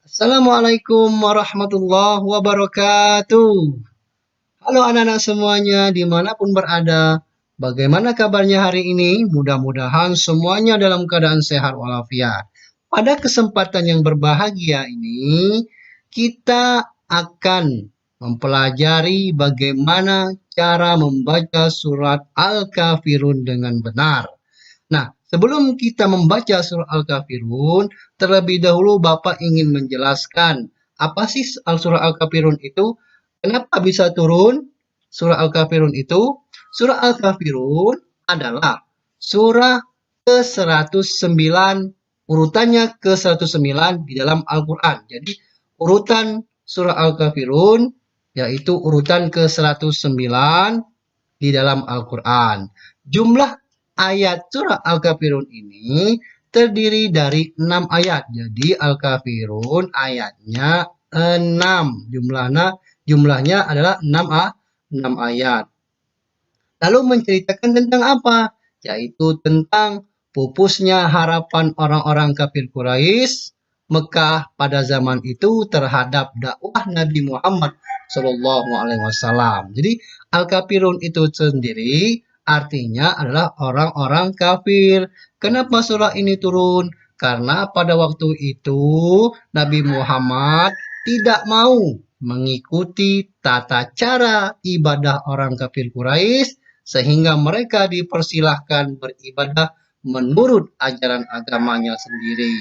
Assalamualaikum warahmatullahi wabarakatuh. Halo anak-anak semuanya dimanapun berada. Bagaimana kabarnya hari ini? Mudah-mudahan semuanya dalam keadaan sehat walafiat. Pada kesempatan yang berbahagia ini, kita akan mempelajari bagaimana cara membaca surat Al-Kafirun dengan benar. Nah, sebelum kita membaca surah Al-Kafirun, terlebih dahulu Bapak ingin menjelaskan apa sih surah Al-Kafirun itu? Kenapa bisa turun surah Al-Kafirun itu? Surah Al-Kafirun adalah surah ke-109, urutannya ke-109 di dalam Al-Quran. Jadi, urutan surah Al-Kafirun yaitu urutan ke-109 di dalam Al-Quran. Jumlah ayat surah Al-Kafirun ini terdiri dari 6 ayat. Jadi Al-Kafirun ayatnya 6. Jumlahnya adalah 6 ayat. Lalu menceritakan tentang apa? Yaitu tentang pupusnya harapan orang-orang kafir Quraisy Mekah pada zaman itu terhadap dakwah Nabi Muhammad Shallallahu Alaihi Wasallam. Jadi Al-Kafirun itu sendiri artinya adalah orang-orang kafir. Kenapa surah ini turun? Karena pada waktu itu Nabi Muhammad tidak mau mengikuti tata cara ibadah orang kafir Quraisy sehingga mereka dipersilahkan beribadah menurut ajaran agamanya sendiri.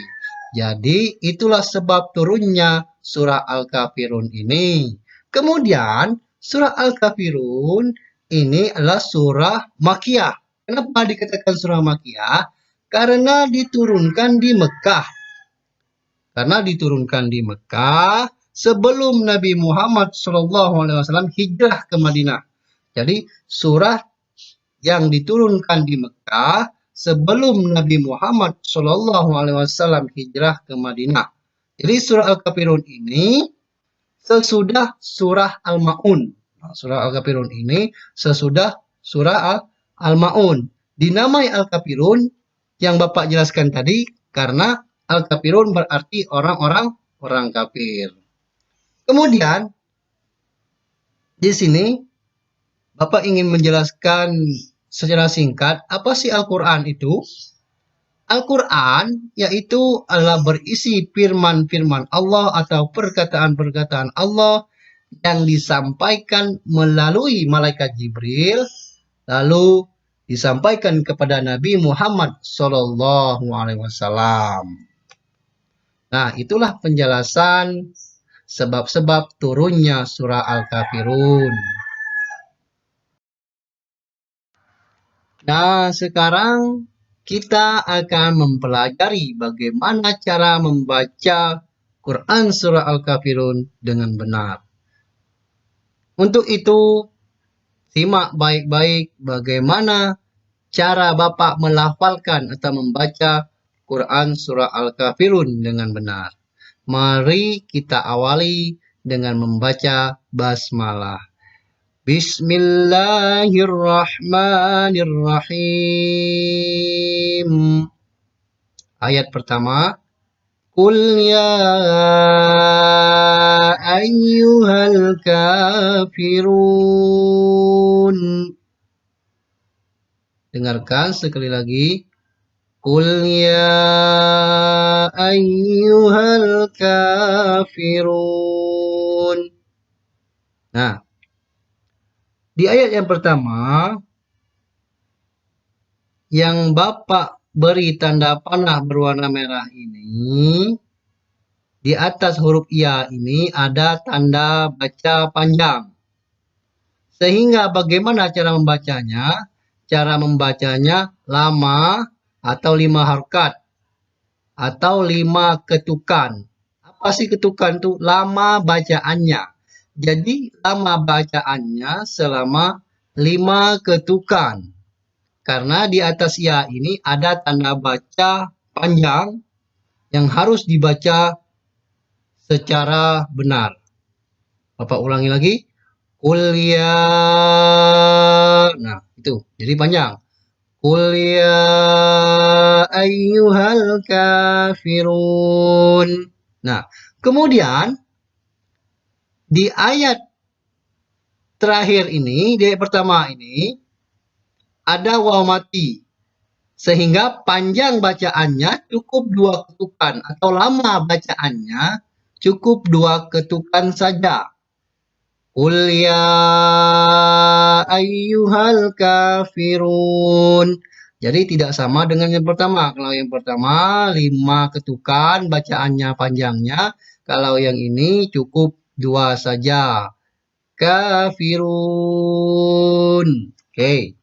Jadi itulah sebab turunnya surah Al-Kafirun ini. Kemudian surah Al-Kafirun ini adalah surah Makkiyah. Kenapa dikatakan surah Makkiyah? Karena diturunkan di Mekah. Sebelum Nabi Muhammad SAW hijrah ke Madinah. Jadi surah yang diturunkan di Mekah sebelum Nabi Muhammad SAW hijrah ke Madinah. Jadi surah Al-Kafirun ini sesudah surah Al-Ma'un. Surah Al-Kafirun ini sesudah surah Al-Ma'un. Dinamai Al-Kafirun yang Bapak jelaskan tadi karena Al-Kafirun berarti orang kafir. Kemudian di sini Bapak ingin menjelaskan secara singkat apa sih Al-Quran itu? Al-Quran yaitu adalah berisi firman-firman Allah atau perkataan-perkataan Allah yang disampaikan melalui malaikat Jibril lalu disampaikan kepada Nabi Muhammad SAW. Nah, itulah penjelasan sebab-sebab turunnya surah Al-Kafirun. Nah, sekarang kita akan mempelajari bagaimana cara membaca Quran surah Al-Kafirun dengan benar. Untuk itu, simak baik-baik bagaimana cara Bapak melafalkan atau membaca Quran surah Al-Kafirun dengan benar. Mari kita awali dengan membaca basmalah. Bismillahirrahmanirrahim. Ayat pertama. Qul ya ayyuhal kafirun. Dengarkan sekali lagi. Qul ya ayyuhal kafirun. Nah, di ayat yang pertama, yang Bapak beri tanda panah berwarna merah ini, di atas huruf ya ini ada tanda baca panjang. Sehingga bagaimana cara membacanya? Cara membacanya lama atau 5 harokat atau 5 ketukan. Apa sih ketukan itu? Lama bacaannya. Jadi lama bacaannya selama 5 ketukan. Karena di atas ya ini ada tanda baca panjang yang harus dibaca secara benar. Bapak ulangi lagi. Qul ya. Nah, itu. Jadi panjang. Qul ya ayyuhal kafirun. Nah, kemudian di ayat terakhir ini, di ayat pertama ini, ada waw mati. Sehingga panjang bacaannya cukup 2 ketukan. Atau lama bacaannya cukup 2 ketukan saja. Qul ya ayyuhal kafirun. Jadi tidak sama dengan yang pertama. Kalau yang pertama 5 ketukan bacaannya panjangnya. Kalau yang ini cukup 2 saja. Kafirun. Oke.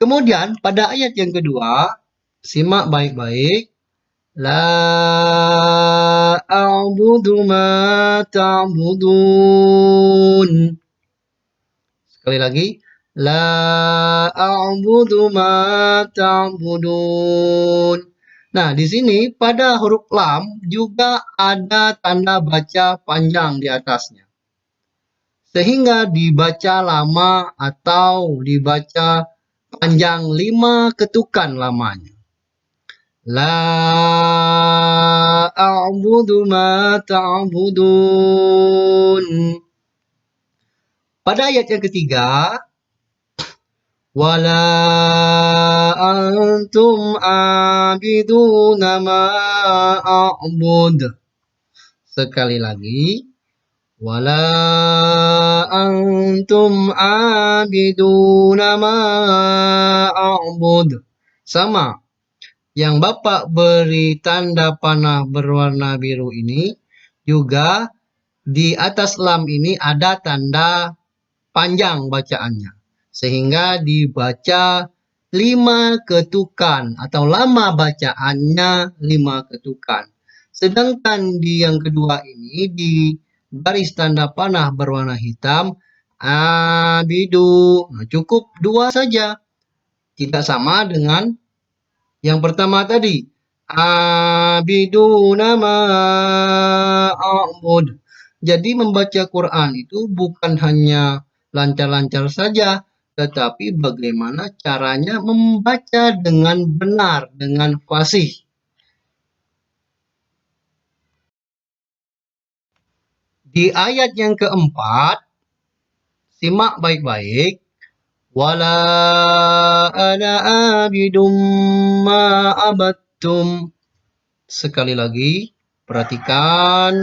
Kemudian pada ayat yang kedua, simak baik-baik. La a'budu ma ta'budun. Sekali lagi. La a'budu ma ta'budun. Nah, di sini pada huruf lam juga ada tanda baca panjang di atasnya. Sehingga dibaca lama atau dibaca panjang 5 ketukan lamanya. La a'budu ma ta'budun. Pada ayat yang ketiga, wala antum abiduna ma a'bud. Sekali lagi, wala antum abiduna ma a'bud. Sama. Yang Bapak beri tanda panah berwarna biru ini juga di atas lam ini ada tanda panjang bacaannya. Sehingga dibaca 5 ketukan atau lama bacaannya 5 ketukan. Sedangkan di yang kedua ini di garis tanda panah berwarna hitam abidu. Nah, cukup 2 saja. Tidak sama dengan yang pertama tadi. Abiduna ma'a'bud. Jadi membaca Quran itu bukan hanya lancar-lancar saja, tetapi bagaimana caranya membaca dengan benar, dengan fasih. Di ayat yang keempat, simak baik-baik. Wala ana abidum ma abattum. Sekali lagi, perhatikan.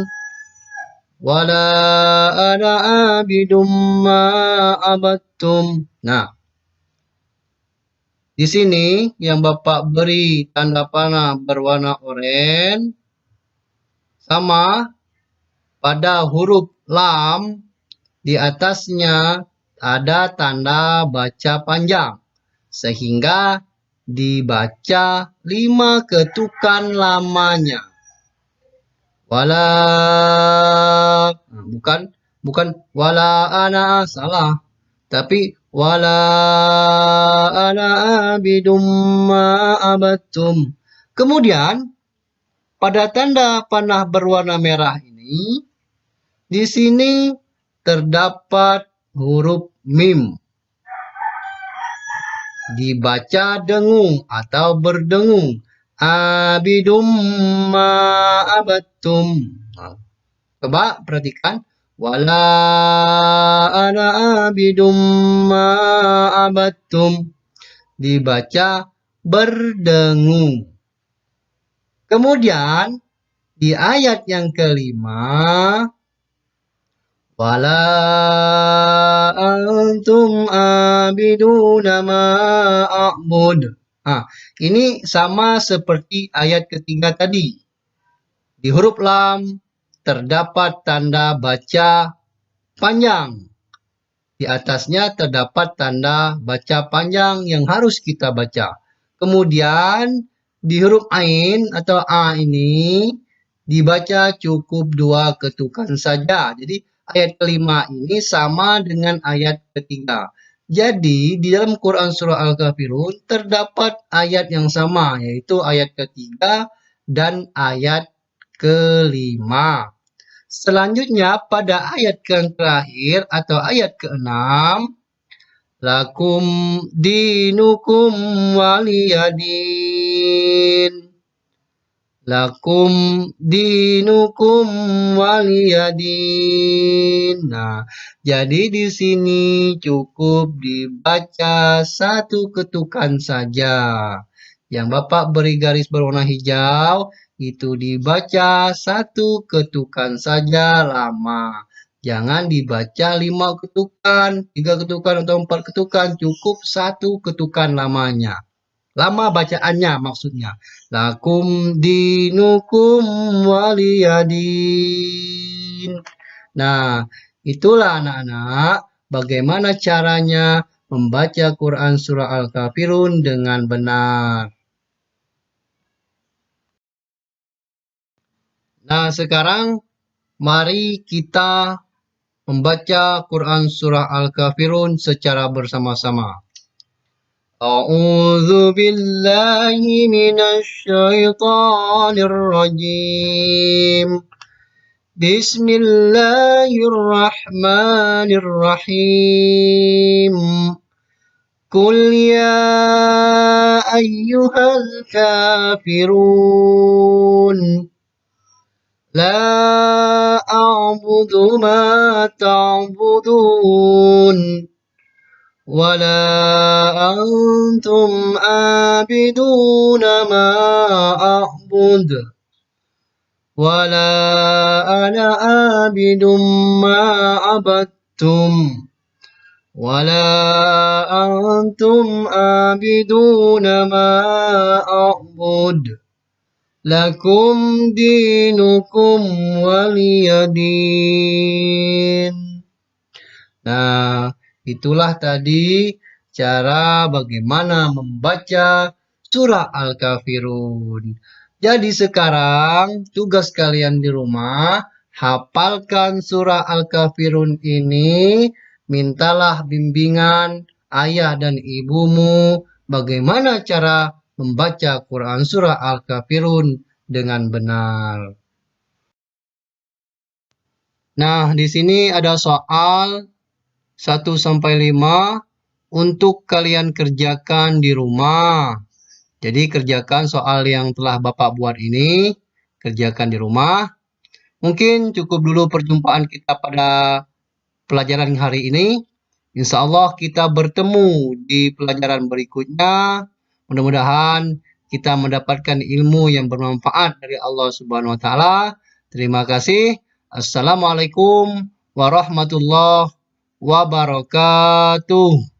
Wala ana abidum ma abattum. Nah, di sini yang Bapak beri tanda panah berwarna oranye sama pada huruf lam di atasnya ada tanda baca panjang. Sehingga dibaca 5 ketukan lamanya. Wala, bukan wala ana, salah. Tapi wala ana abidum ma abattum. Kemudian pada tanda panah berwarna merah ini di sini terdapat huruf mim. Dibaca dengung atau berdengung. Abidum ma'abattum. Coba perhatikan. Wala ana abidum ma'abattum. Dibaca berdengung. Kemudian di ayat yang kelima, wala antum abiduna ma a'bud. Nah, ini sama seperti ayat ketiga tadi. Di huruf lam terdapat tanda baca panjang. Di atasnya terdapat tanda baca panjang yang harus kita baca. Kemudian di huruf ain atau a ini dibaca cukup 2 ketukan saja. Jadi ayat kelima ini sama dengan ayat ketiga. Jadi di dalam Quran Surah Al-Kafirun terdapat ayat yang sama, yaitu ayat ketiga dan ayat kelima. Selanjutnya pada ayat yang terakhir atau ayat ke-6, lakum dinukum waliyadin. Lakum dinukum waliyadin. Nah, jadi di sini cukup dibaca satu ketukan saja. Yang Bapak beri garis berwarna hijau, itu dibaca satu ketukan saja lama. Jangan dibaca 5 ketukan, 3 ketukan atau 4 ketukan, cukup satu ketukan lamanya. Lama bacaannya maksudnya. Lakum dinukum waliyadin. Nah, itulah anak-anak bagaimana caranya membaca Quran Surah Al-Kafirun dengan benar. Nah, sekarang mari kita membaca Quran Surah Al-Kafirun secara bersama-sama. أعوذ بالله من الشيطان الرجيم بسم الله الرحمن الرحيم قل يا أيها الكافرون لا أعبد ما تعبدون ولا أنتم عابدون ما أعبد ولا أنا عابد ما عبدتم ولا أنتم عابدون ما أعبد لكم دينكم ولي دين. Nah, itulah tadi cara bagaimana membaca surah Al-Kafirun. Jadi sekarang tugas kalian di rumah, hafalkan surah Al-Kafirun ini, mintalah bimbingan ayah dan ibumu bagaimana cara membaca Quran surah Al-Kafirun dengan benar. Nah, di sini ada soal 1-5 untuk kalian kerjakan di rumah. Jadi kerjakan soal yang telah Bapak buat ini, kerjakan di rumah. Mungkin cukup dulu perjumpaan kita pada pelajaran hari ini. Insya Allah kita bertemu di pelajaran berikutnya. Mudah-mudahan kita mendapatkan ilmu yang bermanfaat dari Allah Subhanahu wa taala. Terima kasih. Assalamualaikum warahmatullahi wabarakatuh.